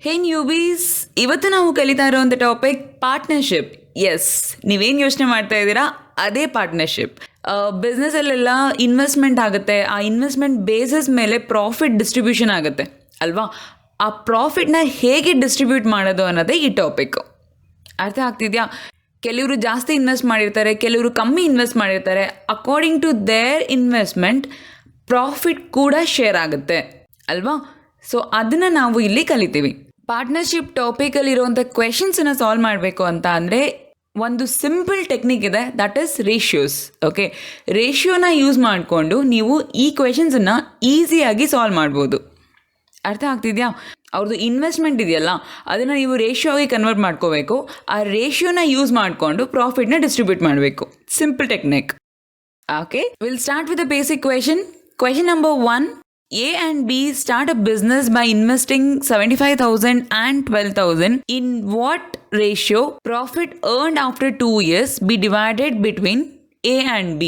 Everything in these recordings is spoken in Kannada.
ಹೇ ನ್ಯೂಬೀಸ್, ಇವತ್ತು ನಾವು ಕಲಿತಾ ಇರೋಂಥ ಟಾಪಿಕ್ ಪಾರ್ಟ್ನರ್ಶಿಪ್. ಎಸ್, ನೀವೇನು ಯೋಚನೆ ಮಾಡ್ತಾ ಇದ್ದೀರಾ ಅದೇ ಪಾರ್ಟ್ನರ್ಶಿಪ್. ಬಿಸ್ನೆಸ್ಸಲ್ಲೆಲ್ಲ ಇನ್ವೆಸ್ಟ್ಮೆಂಟ್ ಆಗುತ್ತೆ, ಆ ಇನ್ವೆಸ್ಟ್ಮೆಂಟ್ ಬೇಸಿಸ್ ಮೇಲೆ ಪ್ರಾಫಿಟ್ ಡಿಸ್ಟ್ರಿಬ್ಯೂಷನ್ ಆಗುತ್ತೆ ಅಲ್ವಾ? ಆ ಪ್ರಾಫಿಟ್ನ ಹೇಗೆ ಡಿಸ್ಟ್ರಿಬ್ಯೂಟ್ ಮಾಡೋದು ಅನ್ನೋದೇ ಈ ಟಾಪಿಕ್ಕು. ಅರ್ಥ ಆಗ್ತಿದೆಯಾ? ಕೆಲವರು ಜಾಸ್ತಿ ಇನ್ವೆಸ್ಟ್ ಮಾಡಿರ್ತಾರೆ, ಕೆಲವರು ಕಮ್ಮಿ ಇನ್ವೆಸ್ಟ್ ಮಾಡಿರ್ತಾರೆ. According to their investment profit ಕೂಡ ಶೇರ್ ಆಗುತ್ತೆ ಅಲ್ವಾ? ಸೊ ಅದನ್ನು ನಾವು ಇಲ್ಲಿ ಕಲಿತೀವಿ. ಪಾರ್ಟ್ನರ್ಶಿಪ್ ಟಾಪಿಕಲ್ಲಿರುವಂಥ ಕ್ವೆಶನ್ಸನ್ನು ಸಾಲ್ವ್ ಮಾಡಬೇಕು ಅಂತ ಅಂದರೆ ಒಂದು ಸಿಂಪಲ್ ಟೆಕ್ನಿಕ್ ಇದೆ, ದಟ್ ಈಸ್ ರೇಷಿಯೋಸ್. ಓಕೆ, ರೇಷಿಯೋನ ಯೂಸ್ ಮಾಡಿಕೊಂಡು ನೀವು ಈ ಕ್ವೆಶನ್ಸನ್ನು ಈಸಿಯಾಗಿ ಸಾಲ್ವ್ ಮಾಡ್ಬೋದು. ಅರ್ಥ ಆಗ್ತಿದೆಯಾ? ಅವ್ರದ್ದು ಇನ್ವೆಸ್ಟ್ಮೆಂಟ್ ಇದೆಯಲ್ಲ, ಅದನ್ನು ನೀವು ರೇಷಿಯೋಗೆ ಕನ್ವರ್ಟ್ ಮಾಡ್ಕೋಬೇಕು. ಆ ರೇಷಿಯೋನ ಯೂಸ್ ಮಾಡಿಕೊಂಡು ಪ್ರಾಫಿಟ್ನ ಡಿಸ್ಟ್ರಿಬ್ಯೂಟ್ ಮಾಡಬೇಕು. Simple technique. Okay, will start with the basic question. Question number 1. A and B start a business by investing 75,000 and 12,000. In what ratio profit earned after 2 years be divided between A and B?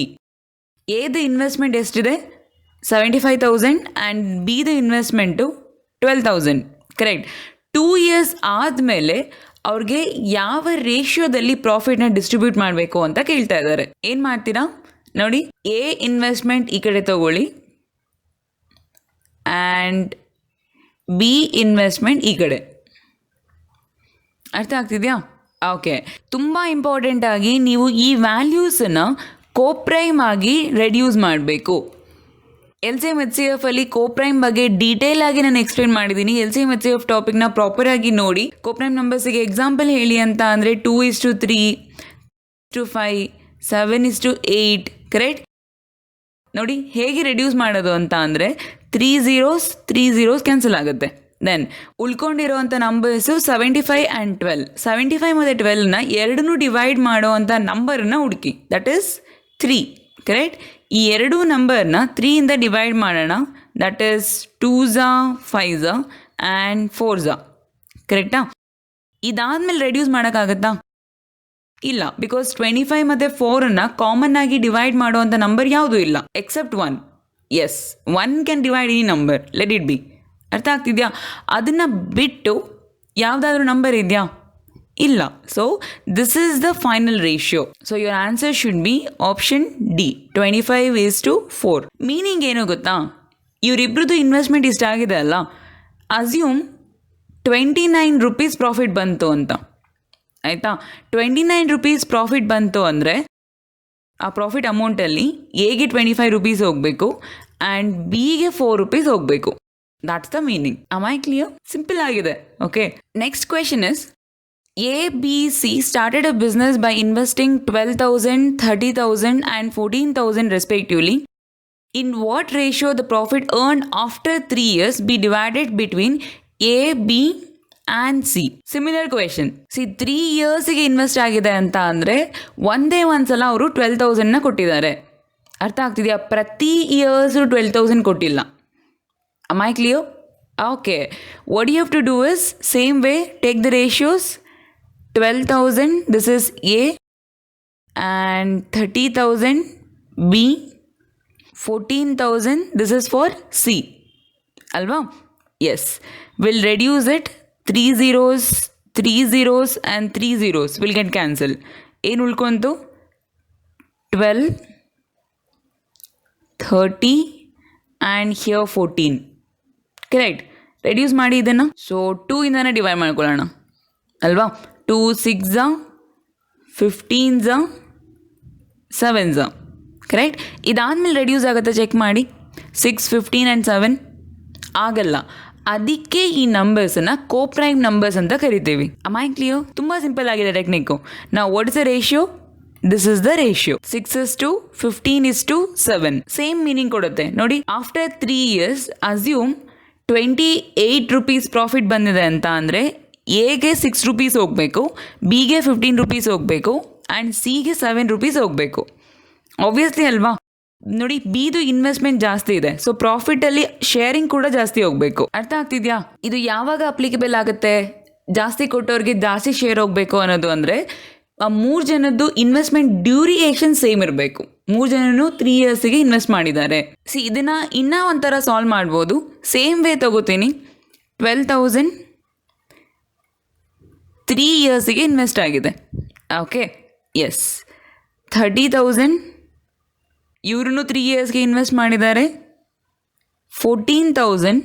A the investment ಎಷ್ಟಿದೆ 75,000 and B the investment 12,000. Correct. 2 years ಆದಮೇಲೆ ಅವ್ರಿಗೆ ಯಾವ ರೇಷಿಯೋದಲ್ಲಿ ಪ್ರಾಫಿಟ್ನ ಡಿಸ್ಟ್ರಿಬ್ಯೂಟ್ ಮಾಡಬೇಕು ಅಂತ ಕೇಳ್ತಾ ಇದ್ದಾರೆ. ಏನು ಮಾಡ್ತೀರಾ ನೋಡಿ, ಎ ಇನ್ವೆಸ್ಟ್ಮೆಂಟ್ ಈ ಕಡೆ ತಗೊಳ್ಳಿ ಆ್ಯಂಡ್ ಬಿ ಇನ್ವೆಸ್ಟ್ಮೆಂಟ್ ಈ ಕಡೆ. ಅರ್ಥ ಆಗ್ತಿದೆಯಾ? ಓಕೆ, ತುಂಬ ಇಂಪಾರ್ಟೆಂಟಾಗಿ ನೀವು ಈ ವ್ಯಾಲ್ಯೂಸನ್ನು ಕೋಪ್ರೈಮ್ ಆಗಿ ರೆಡ್ಯೂಸ್ ಮಾಡಬೇಕು. LCM HCF ಅಲ್ಲಿ ಕೋಪ್ರೈಮ್ ಬಗ್ಗೆ ಡೀಟೇಲ್ ಆಗಿ ನಾನು ಎಕ್ಸ್ಪ್ಲೇನ್ ಮಾಡಿದ್ದೀನಿ. LCM HCF ಟಾಪಿಕ್ನ ಪ್ರಾಪರಾಗಿ ನೋಡಿ. ಕೋಪ್ರೈಮ್ ನಂಬರ್ಸಿಗೆ ಎಕ್ಸಾಂಪಲ್ ಹೇಳಿ ಅಂತ ಅಂದರೆ 2:3, 2:5, 7:8. ಕರೆಕ್ಟ್. ನೋಡಿ ಹೇಗೆ ರೆಡ್ಯೂಸ್ ಮಾಡೋದು ಅಂತ ಅಂದರೆ 3 zeros ಕ್ಯಾನ್ಸಲ್ ಆಗುತ್ತೆ. ದೆನ್ ಉಳ್ಕೊಂಡಿರೋವಂಥ ನಂಬರ್ಸು 75 ಆ್ಯಂಡ್ 12. 75 ಮತ್ತು 12ನ ಎರಡನ್ನೂ ಡಿವೈಡ್ ಮಾಡೋವಂಥ ನಂಬರನ್ನು ಹುಡುಕಿ, ದಟ್ ಈಸ್ 3. ಕರೆಕ್ಟ್. ಈ ಎರಡೂ ನಂಬರ್ನ 3ಇಂದ ಡಿವೈಡ್ ಮಾಡೋಣ, that is 2s, 5s and 4s. ಕರೆಕ್ಟಾ? ಇದಾದಮೇಲೆ ರೆಡ್ಯೂಸ್ ಮಾಡೋಕ್ಕಾಗತ್ತಾ? ಇಲ್ಲ, ಬಿಕಾಸ್ 25 ಮತ್ತು 4ಅನ್ನು ಕಾಮನ್ ಆಗಿ ಡಿವೈಡ್ ಮಾಡುವಂಥ ನಂಬರ್ ಯಾವುದೂ ಇಲ್ಲ except 1. Yes, 1 can divide any number, let it be. ಅರ್ಥ ಆಗ್ತಿದೆಯಾ? ಅದನ್ನು ಬಿಟ್ಟು ಯಾವುದಾದ್ರೂ ನಂಬರ್ ಇದೆಯಾ? ಇಲ್ಲ. So this is the final ratio. So your answer should be option D, 25:4. Meaning ಏನು ಗೊತ್ತಾ? ಇವರಿಬ್ರದ್ದು ಇನ್ವೆಸ್ಟ್ಮೆಂಟ್ ಇಷ್ಟಾಗಿದೆ ಅಲ್ಲ, ಅಸ್ಯೂಮ್ 29 ರೂಪೀಸ್ ಪ್ರಾಫಿಟ್ ಬಂತು ಅಂತ. ಆಯಿತಾ? 29 ರೂಪೀಸ್ ಪ್ರಾಫಿಟ್ ಬಂತು ಅಂದರೆ ಆ ಪ್ರಾಫಿಟ್ ಅಮೌಂಟಲ್ಲಿ ಎಗೆ 25 ರೂಪೀಸ್ ಹೋಗಬೇಕು ಆ್ಯಂಡ್ ಬಿಗೆ 4 ರೂಪೀಸ್ ಹೋಗಬೇಕು. That's the meaning. Am I clear? Simple ಆಗಿದೆ. Okay, next question is A, B, C started a business by investing 12,000, 30,000 and 14,000 respectively. In what ratio the profit earned after 3 years be divided between A, B and C? Similar question. 3 ಇಯರ್ಸಿಗೆ ಇನ್ವೆಸ್ಟ್ ಆಗಿದೆ ಅಂತ ಅಂದರೆ ಒಂದೇ ಸಲ ಅವರು 12,000ನ ಕೊಟ್ಟಿದ್ದಾರೆ. ಅರ್ಥ ಆಗ್ತಿದೆಯಾ? ಪ್ರತಿ ಇಯರ್ಸು 12,000 ಕೊಟ್ಟಿಲ್ಲ. Am I clear? Okay, what you have to do is same way, take the ratios. 12,000 this is A and 30,000 B, 14,000 this is for C. Alva? Yes. We'll reduce it. 3 zeros and 3 zeros will get cancelled. ಏನು ಉಳ್ಕೊಂತು? 12, 30 and here 14. ಕರೆಕ್ಟ್. ರೆಡ್ಯೂಸ್ ಮಾಡಿ ಇದನ್ನು. ಸೊ 2ಇಂದನೇ ಡಿವೈಡ್ ಮಾಡ್ಕೊಳ್ಳೋಣ ಅಲ್ವಾ? 2 6s, 15s, 7s. ಕರೆಕ್ಟ್. ಇದಾದಮೇಲೆ ರೆಡ್ಯೂಸ್ ಆಗುತ್ತೆ, ಚೆಕ್ ಮಾಡಿ. 6, 15 ಆ್ಯಂಡ್ 7 ಆಗಲ್ಲ. ಅದಕ್ಕೆ ಈ ನಂಬರ್ಸನ್ನು ಕೋಪ್ರೈಮ್ ನಂಬರ್ಸ್ ಅಂತ ಕರಿತೀವಿ. Am I clear? ತುಂಬ ಸಿಂಪಲ್ ಆಗಿದೆ ಟೆಕ್ನಿಕ್ಕು. ನಾವು what is the ratio? This is the ratio. 6:15:7 same meaning ಕೊಡುತ್ತೆ ನೋಡಿ. After 3 years assume 28 rupees profit ಬಂದಿದೆ ಅಂತ ಅಂದರೆ ಎಗೆ 6 ರೂಪೀಸ್ ಹೋಗಬೇಕು, ಬಿಗೆ 15 ರೂಪೀಸ್ ಹೋಗಬೇಕು ಆ್ಯಂಡ್ ಸಿಗೆ 7 ರೂಪೀಸ್ ಹೋಗಬೇಕು. ಆಬ್ವಿಯಸ್ಲಿ ಅಲ್ವಾ? ನೋಡಿ, ಬಿದು ಇನ್ವೆಸ್ಟ್ಮೆಂಟ್ ಜಾಸ್ತಿ ಇದೆ, ಸೊ ಪ್ರಾಫಿಟಲ್ಲಿ ಶೇರಿಂಗ್ ಕೂಡ ಜಾಸ್ತಿ ಹೋಗಬೇಕು. ಅರ್ಥ ಆಗ್ತಿದೆಯಾ? ಇದು ಯಾವಾಗ ಅಪ್ಲಿಕೇಬಲ್ ಆಗುತ್ತೆ? ಜಾಸ್ತಿ ಕೊಟ್ಟವ್ರಿಗೆ ಜಾಸ್ತಿ ಶೇರ್ ಹೋಗಬೇಕು ಅನ್ನೋದು ಅಂದರೆ ಆ 3 ಜನದ್ದು ಇನ್ವೆಸ್ಟ್ಮೆಂಟ್ ಡ್ಯೂರಿಯೇಷನ್ ಸೇಮ್ ಇರಬೇಕು. 3 ಜನನು 3 ಇಯರ್ಸಿಗೆ ಇನ್ವೆಸ್ಟ್ ಮಾಡಿದ್ದಾರೆ. ಇದನ್ನು ಇನ್ನೂ ಒಂಥರ ಸಾಲ್ವ್ ಮಾಡ್ಬೋದು. ಸೇಮ್ ವೇ ತಗೋತೀನಿ. 12,000 3 ಇಯರ್ಸಿಗೆ ಇನ್ವೆಸ್ಟ್ ಆಗಿದೆ. ಓಕೆ, ಎಸ್, 30,000 ಇವ್ರೂ 3 ಇಯರ್ಸ್ಗೆ ಇನ್ವೆಸ್ಟ್ ಮಾಡಿದ್ದಾರೆ. 14,000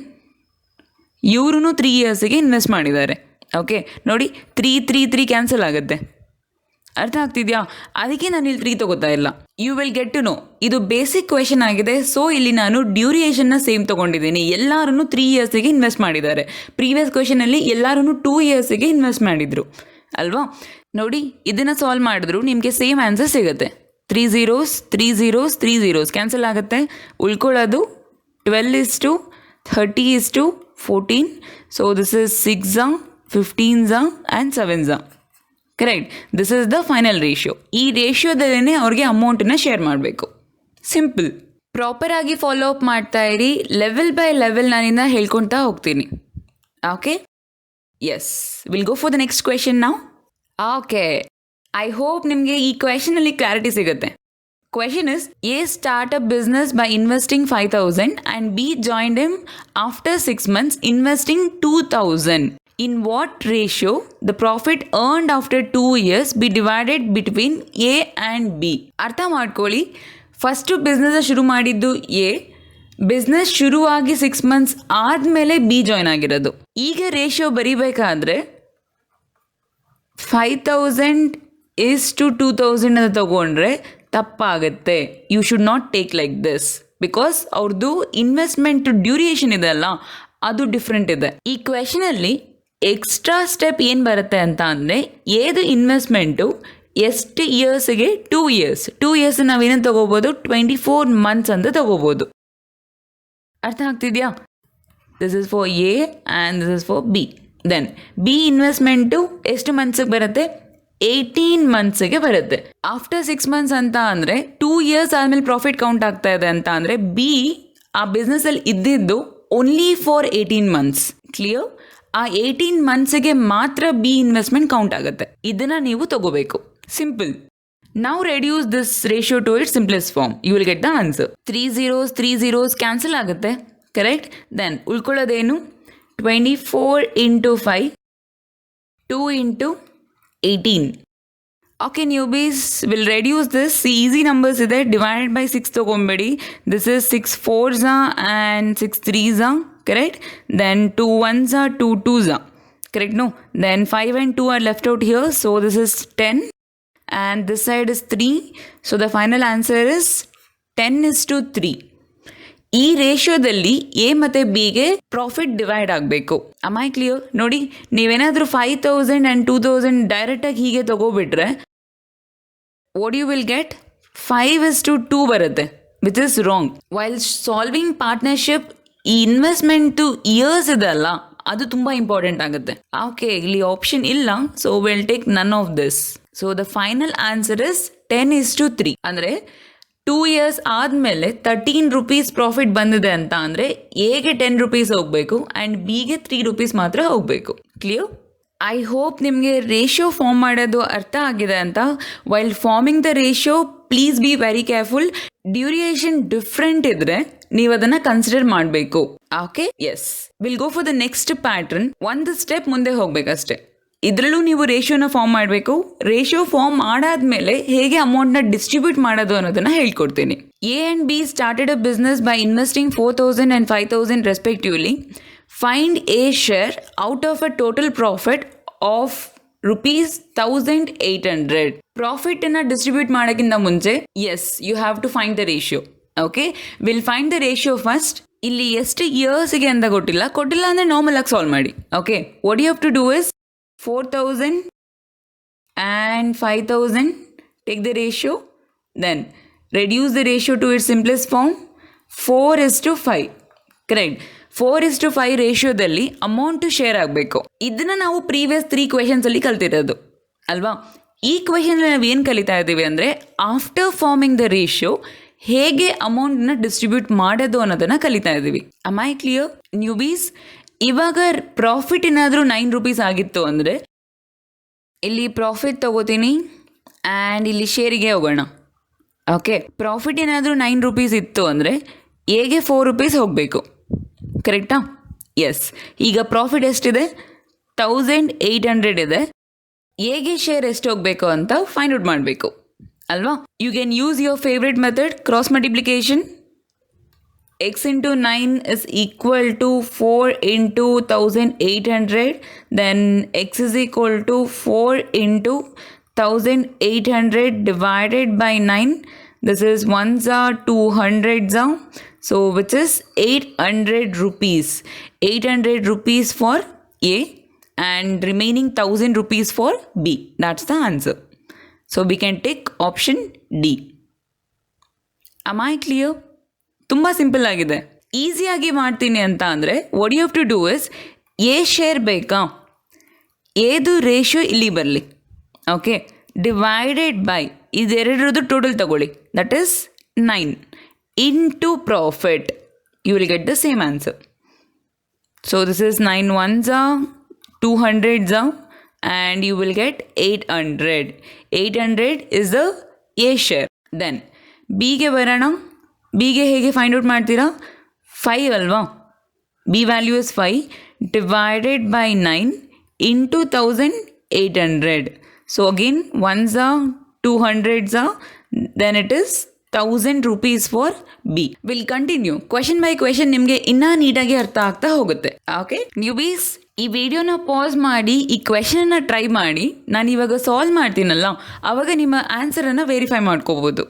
ಇವ್ರೂ 3 ಇಯರ್ಸಿಗೆ ಇನ್ವೆಸ್ಟ್ ಮಾಡಿದ್ದಾರೆ. ಓಕೆ, ನೋಡಿ 3 ಕ್ಯಾನ್ಸಲ್ ಆಗುತ್ತೆ. ಅರ್ಥ ಆಗ್ತಿದೆಯಾ? ಅದಕ್ಕೆ ನಾನು ಇಲ್ಲಿ 3 ತೊಗೋತಾ ಇಲ್ಲ. You will get to know. ಇದು ಬೇಸಿಕ್ ಕ್ವೆಶನ್ ಆಗಿದೆ. ಸೊ ಇಲ್ಲಿ ನಾನು ಡ್ಯೂರಿಯೇಷನ್ನ ಸೇಮ್ ತೊಗೊಂಡಿದ್ದೀನಿ. ಎಲ್ಲರೂ 3 ಇಯರ್ಸಿಗೆ ಇನ್ವೆಸ್ಟ್ ಮಾಡಿದ್ದಾರೆ. ಪ್ರೀವಿಯಸ್ ಕ್ವೆಶನಲ್ಲಿ ಎಲ್ಲರೂ 2 ಇಯರ್ಸಿಗೆ ಇನ್ವೆಸ್ಟ್ ಮಾಡಿದರು ಅಲ್ವಾ? ನೋಡಿ, ಇದನ್ನು ಸಾಲ್ವ್ ಮಾಡಿದ್ರು ನಿಮಗೆ ಸೇಮ್ ಆನ್ಸರ್ ಸಿಗುತ್ತೆ. 3 zeros 3 zeros 3 zeros ಕ್ಯಾನ್ಸಲ್ ಆಗುತ್ತೆ. ಉಳ್ಕೊಳ್ಳೋದು 12:30:14. So this is 6 15 and 7. Correct. This is the final ratio. ಈ ರೇಷಿಯೋದಲ್ಲೇ ಅವ್ರಿಗೆ ಅಮೌಂಟನ್ನು ಶೇರ್ ಮಾಡಬೇಕು. ಸಿಂಪಲ್. ಪ್ರಾಪರಾಗಿ ಫಾಲೋ ಅಪ್ ಮಾಡ್ತಾ ಇರಿ. ಲೆವೆಲ್ ಬೈ ಲೆವೆಲ್ ನಾನಿಂದ ಹೇಳ್ಕೊಳ್ತಾ ಹೋಗ್ತೀನಿ. Okay, yes, will go for the next question ನಾವು. ಓಕೆ, ಐ ಹೋಪ್ ನಿಮಗೆ ಈ ಕ್ವೆಶನಲ್ಲಿ ಕ್ಲಾರಿಟಿ ಸಿಗುತ್ತೆ. Question is, A start a business by investing 5,000 and B joined him after 6 months investing 2,000. In what ratio the profit earned after 2 years be divided between A and B? ಅರ್ಥ ಮಾಡ್ಕೊಳ್ಳಿ. ಫಸ್ಟು ಬಿಸ್ನೆಸ್ ಶುರು ಮಾಡಿದ್ದು ಎ, ಬಿಸ್ನೆಸ್ ಶುರುವಾಗಿ 6 months ಆದಮೇಲೆ ಬಿ ಜಾಯ್ನ್ ಆಗಿರೋದು. ಈಗ ರೇಷಿಯೋ ಬರೀಬೇಕಾದ್ರೆ 5,000 to 2,000 ಅಂತ ತಗೊಂಡ್ರೆ ತಪ್ಪಾಗುತ್ತೆ. You should not take like this, because ಅವ್ರದ್ದು ಇನ್ವೆಸ್ಟ್ಮೆಂಟ್ ಡ್ಯೂರಿಯೇಷನ್ ಇದೆ ಅಲ್ಲ, ಅದು ಡಿಫ್ರೆಂಟ್ ಇದೆ. ಈ ಕ್ವೆಶನಲ್ಲಿ ಎಕ್ಸ್ಟ್ರಾ ಸ್ಟೆಪ್ ಏನು ಬರುತ್ತೆ ಅಂತ ಅಂದರೆ, ಏದು ಇನ್ವೆಸ್ಟ್ಮೆಂಟು ಎಷ್ಟು ಇಯರ್ಸಿಗೆ 2 years. 2 years ನಾವೇನೇನು ತೊಗೋಬೋದು, 24 months ಅಂತ ತೊಗೋಬೋದು. ಅರ್ಥ ಆಗ್ತಿದೆಯಾ? This is for A and this is for B. Then B investment ಎಷ್ಟು ಮಂತ್ಸಿಗೆ ಬರುತ್ತೆ, 18 monthsಗೆ ಬರುತ್ತೆ. ಆಫ್ಟರ್ 6 months ಅಂತ ಅಂದರೆ 2 years ಆದಮೇಲೆ ಪ್ರಾಫಿಟ್ ಕೌಂಟ್ ಆಗ್ತಾ ಇದೆ ಅಂತ ಅಂದರೆ ಬಿ ಆ ಬಿಸ್ನೆಸ್ಸಲ್ಲಿ ಇದ್ದಿದ್ದು ಓನ್ಲಿ ಫಾರ್ 18 months. ಕ್ಲಿಯರ್? ಆ 18 monthsಗೆ ಮಾತ್ರ ಬಿ ಇನ್ವೆಸ್ಟ್ಮೆಂಟ್ ಕೌಂಟ್ ಆಗುತ್ತೆ. ಇದನ್ನು ನೀವು ತಗೋಬೇಕು. ಸಿಂಪಲ್. ನಾವು reduce this ratio to it simplest form. You will get the answer. 3 zeros cancel ಆಗುತ್ತೆ. ಕರೆಕ್ಟ್. ದೆನ್ ಉಳ್ಕೊಳ್ಳೋದೇನು, 24 into 5, 2 into 18. Okay, newbies will reduce this. Easy numbers ಇದೆ. Divided by 6 ತಗೊಂಬೇಡಿ. This is 6 4s and 6 3s. Correct? Then 2 1s, 2 2s. Correct? No? Then 5 and 2 are left out here. So this is 10. And this side is 3. So the final answer is 10:3. ಈ ರೇಷಿಯೋದಲ್ಲಿ ಎ ಮತ್ತು ಬಿಗೆ ಪ್ರಾಫಿಟ್ ಡಿವೈಡ್ ಆಗಬೇಕು. ಅಮ್ ಐ ಕ್ಲಿಯರ್? ನೋಡಿ, ನೀವೇನಾದರೂ 5,000 and 2,000 ಡೈರೆಕ್ಟಾಗಿ ಹೀಗೆ ತಗೋಬಿಟ್ರೆ ವಾಟ್ ಯು ವಿಲ್ ಗೆಟ್, 5:2 ಬರುತ್ತೆ, which is wrong. While solving partnership, ಈ ಇನ್ವೆಸ್ಟ್ಮೆಂಟು ಇಯರ್ಸ್ ಇದೆಲ್ಲ ಅದು ತುಂಬ ಇಂಪಾರ್ಟೆಂಟ್ ಆಗುತ್ತೆ. ಓಕೆ, ಇಲ್ಲಿ ಆಪ್ಷನ್ ಇಲ್ಲ, so will take none of this. So the final answer is 10:3. ಅಂದರೆ 2 years ಆದಮೇಲೆ 13 rupees ಪ್ರಾಫಿಟ್ ಬಂದಿದೆ ಅಂತ ಅಂದರೆ ಎಗೆ 10 rupees ಹೋಗಬೇಕು ಆ್ಯಂಡ್ ಬಿಗೆ 3 rupees ಮಾತ್ರ ಹೋಗಬೇಕು. ಕ್ಲಿಯರ್? ಐ ಹೋಪ್ ನಿಮಗೆ ರೇಷಿಯೋ ಫಾರ್ಮ್ ಮಾಡೋದು ಅರ್ಥ ಆಗಿದೆ ಅಂತ. While forming the ratio please be very careful. Duration different ಇದ್ದರೆ ನೀವು ಅದನ್ನು ಕನ್ಸಿಡರ್ ಮಾಡಬೇಕು. Okay, yes, will go for the next pattern. ಒಂದು ಸ್ಟೆಪ್ ಮುಂದೆ ಹೋಗಬೇಕಷ್ಟೆ. ಇದರಲ್ಲೂ ನೀವು ರೇಷಿಯೋನ ಫಾರ್ಮ್ ಮಾಡಬೇಕು. ರೇಷಿಯೋ ಫಾರ್ಮ್ ಮಾಡಾದ್ಮೇಲೆ ಹೇಗೆ ಅಮೌಂಟ್ನ ಡಿಸ್ಟ್ರಿಬ್ಯೂಟ್ ಮಾಡೋದು ಅನ್ನೋದನ್ನ ಹೇಳ್ಕೊಡ್ತೀನಿ. A and B started a business by investing 4,000 and 5,000 respectively. Find A share out of a total profit of ₹1,800. ಪ್ರಾಫಿಟನ್ನು ಡಿಸ್ಟ್ರಿಬ್ಯೂಟ್ ಮಾಡೋಕ್ಕಿಂತ ಮುಂಚೆ yes you have to find the ratio. Okay, will find the ratio first. ಇಲ್ಲಿ ಎಷ್ಟು ಇಯರ್ಸ್ಗೆ ಅಂತ ಕೊಟ್ಟಿಲ್ಲ ಅಂದರೆ ನಾರ್ಮಲ್ ಆಗಿ ಸಾಲ್ವ್ ಮಾಡಿ. Okay, what you have to do is 4,000 and 5,000, take the ratio, then reduce the ratio to its simplest form, 4:5. Correct. 4:5 ರೇಷಿಯೋದಲ್ಲಿ amount share ಆಗಬೇಕು. ಇದನ್ನು ನಾವು ಪ್ರೀವಿಯಸ್ 3 ಕ್ವೆಶನ್ಸಲ್ಲಿ ಕಲ್ತಿರೋದು ಅಲ್ವಾ? ಈ ಕ್ವೆಶನ್ ನಾವು ಏನು ಕಲಿತಾ ಇದ್ದೀವಿ ಅಂದರೆ, ಆಫ್ಟರ್ ಫಾರ್ಮಿಂಗ್ ದ ರೇಷಿಯೋ ಹೇಗೆ ಅಮೌಂಟನ್ನ ಡಿಸ್ಟ್ರಿಬ್ಯೂಟ್ ಮಾಡೋದು ಅನ್ನೋದನ್ನು ಕಲಿತಾ ಇದ್ದೀವಿ. ಅಮ್ ಐ ಕ್ಲಿಯರ್ ನ್ಯೂಬೀಸ್? ಇವಾಗ ಪ್ರಾಫಿಟ್ ಏನಾದರೂ 9 rupees ಆಗಿತ್ತು ಅಂದರೆ ಇಲ್ಲಿ ಪ್ರಾಫಿಟ್ ತಗೋತೀನಿ ಆ್ಯಂಡ್ ಇಲ್ಲಿ ಶೇರಿಗೆ ಹೋಗೋಣ. ಓಕೆ, ಪ್ರಾಫಿಟ್ ಏನಾದರೂ 9 rupees ಇತ್ತು ಅಂದರೆ ಎಗೆ 4 rupees ಹೋಗಬೇಕು. ಕರೆಕ್ಟಾ? ಎಸ್. ಈಗ ಪ್ರಾಫಿಟ್ ಎಷ್ಟಿದೆ, 1,800 ಇದೆ. ಎಗೆ ಶೇರ್ ಎಷ್ಟು ಹೋಗಬೇಕು ಅಂತ ಫೈಂಡ್ ಔಟ್ ಮಾಡಬೇಕು ಅಲ್ವಾ. You can use your favourite method cross multiplication. x into 9 is equal to 4 into 1800, then x is equal to 4 into 1800 divided by 9. This is 1s are 200s are, so which is 800 rupees. 800 rupees for A and remaining 1000 rupees for B. That's the answer. So we can take option D. Am I clear? ತುಂಬ ಸಿಂಪಲ್ ಆಗಿದೆ. ಈಸಿಯಾಗಿ ಮಾಡ್ತೀನಿ ಅಂತ ಅಂದರೆ what you have to do is, A share ಬೇಕಾ, ಏದು ರೇಷಿಯೋ ಇಲ್ಲಿ ಬರಲಿ. ಓಕೆ, ಡಿವೈಡೆಡ್ ಬೈ ಇದೆರಡರದ್ದು ಟೋಟಲ್ ತಗೊಳ್ಳಿ, that is 9 into profit. You will get the same answer. So this is 9 1s are 200s are and you will get 800. 800 is the A share. Then ಬಿಗೆ ಬರೋಣ. ಬಿಗೆ ಹೇಗೆ ಫೈಂಡ್ ಔಟ್ ಮಾಡ್ತೀರಾ? 5 ಅಲ್ವಾ, B value is 5 divided by 9 into 1800. So again 1s are 200s are, then it is 1000 rupees for B. We'll continue. Question by question ನಿಮಗೆ ಇನ್ನೂ ನೀಟಾಗಿ ಅರ್ಥ ಆಗ್ತಾ ಹೋಗುತ್ತೆ. ಓಕೆ ನ್ಯೂಬೀಸ್, ಈ ವಿಡಿಯೋನ ಪಾಸ್ ಮಾಡಿ ಈ ಕ್ವೆಶನನ್ನು ಟ್ರೈ ಮಾಡಿ. ನಾನು ಇವಾಗ ಸಾಲ್ವ್ ಮಾಡ್ತೀನಲ್ಲ, ಆವಾಗ ನಿಮ್ಮ ಆನ್ಸರನ್ನು ವೆರಿಫೈ ಮಾಡ್ಕೋಬೋದು.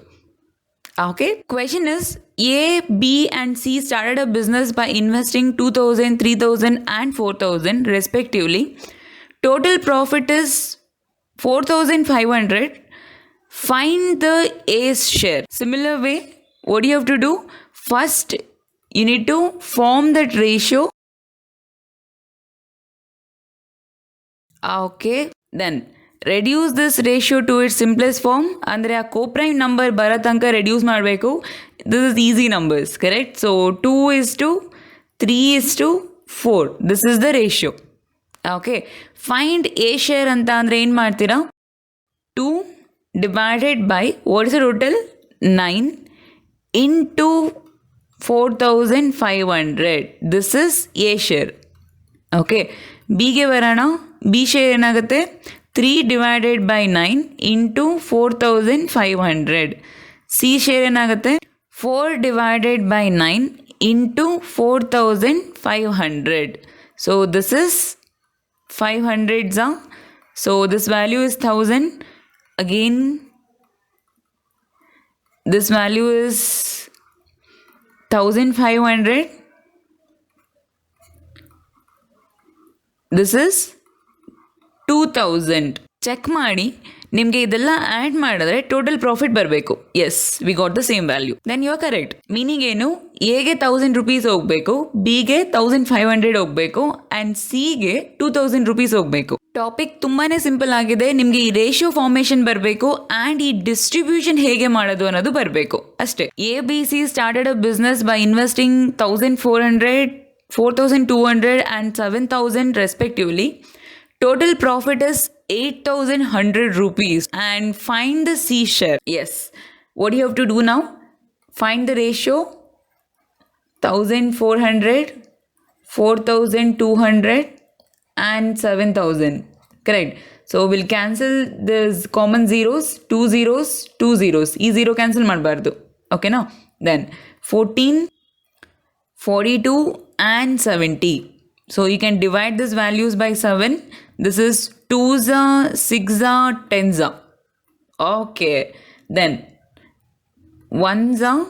Okay, question is, A, B and C started a business by investing 2000, 3000 and 4000 respectively. Total profit is 4500. Find the A's share. Similar way, what do you have to do? First, you need to form that ratio. Okay, then reduce this ratio to its simplest form. ಅಂದರೆ ಆ ಕೋಪ್ರೈಮ್ ನಂಬರ್ ಬರೋ ತನಕ ರೆಡ್ಯೂಸ್ ಮಾಡಬೇಕು. This is easy numbers, correct? So 2:3:4 this is the ratio. Okay, find A share ಅಂತ ಅಂದರೆ ಏನು ಮಾಡ್ತೀರಾ? 2 divided by what is the total 9 into 4500. This is A share. Okay, ಬಿಗೆ ಬರೋಣ. ಬಿ ಶೇರ್ ಏನಾಗುತ್ತೆ? 3 divided by 9 into 4500. C share ಏನಾಗುತ್ತೆ? 4 divided by 9 into 4500. So this is 500s are, so this value is 1000. Again this value is 1500. This is 2000. Check ಮಾಡಿ, ನಿಮಗೆ ಇದೆಲ್ಲ ಆ್ಯಡ್ ಮಾಡಿದ್ರೆ ಟೋಟಲ್ ಪ್ರಾಫಿಟ್ ಬರಬೇಕು. Yes, we got the same value. Then you are correct. Meaning ಏನು? ಎಗೆ 1000 rupees ಹೋಗಬೇಕು, ಬಿಗೆ 1500 ಹೋಗಬೇಕು ಆ್ಯಂಡ್ ಸಿಗೆ 2000 rupees ಹೋಗಬೇಕು. ಟಾಪಿಕ್ ತುಂಬಾ ಸಿಂಪಲ್ ಆಗಿದೆ. ನಿಮಗೆ ಈ ರೇಷಿಯೋ ಫಾರ್ಮೇಷನ್ ಬರಬೇಕು ಆ್ಯಂಡ್ ಈ ಡಿಸ್ಟ್ರಿಬ್ಯೂಷನ್ ಹೇಗೆ ಮಾಡೋದು ಅನ್ನೋದು ಬರಬೇಕು ಅಷ್ಟೇ. A B C started a business by investing 1400, 4200 and 7000 respectively. Total profit is 8100 rupees and find the C share. Yes. What do you have to do now? Find the ratio. 1400, 4200 and 7000. Correct. So we'll cancel this common zeros, 2 zeros, 2 zeros. E zero cancel madbardu. Okay now? Then 14, 42 and 70. So you can divide these values by 7. This is 2s are, 6s are, 10s are. Okay. Then 1s are,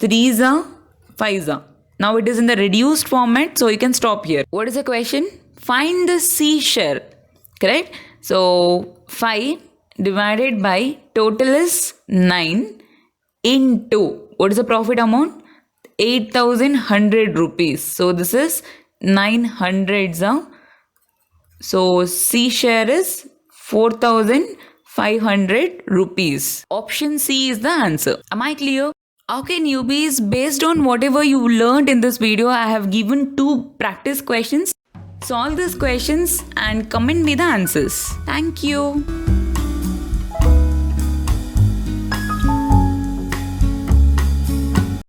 3s are, 5s are. Now it is in the reduced format, so you can stop here. What is the question? Find the C share. Correct? So 5 divided by total is 9 into, what is the profit amount? 8100 rupees. So this is 900s are. So C share is 4500 rupees. Option C is the answer. Am I clear? Okay newbies, based on whatever you learned in this video, I have given 2 practice questions. Solve these questions and comment me the answers. Thank you.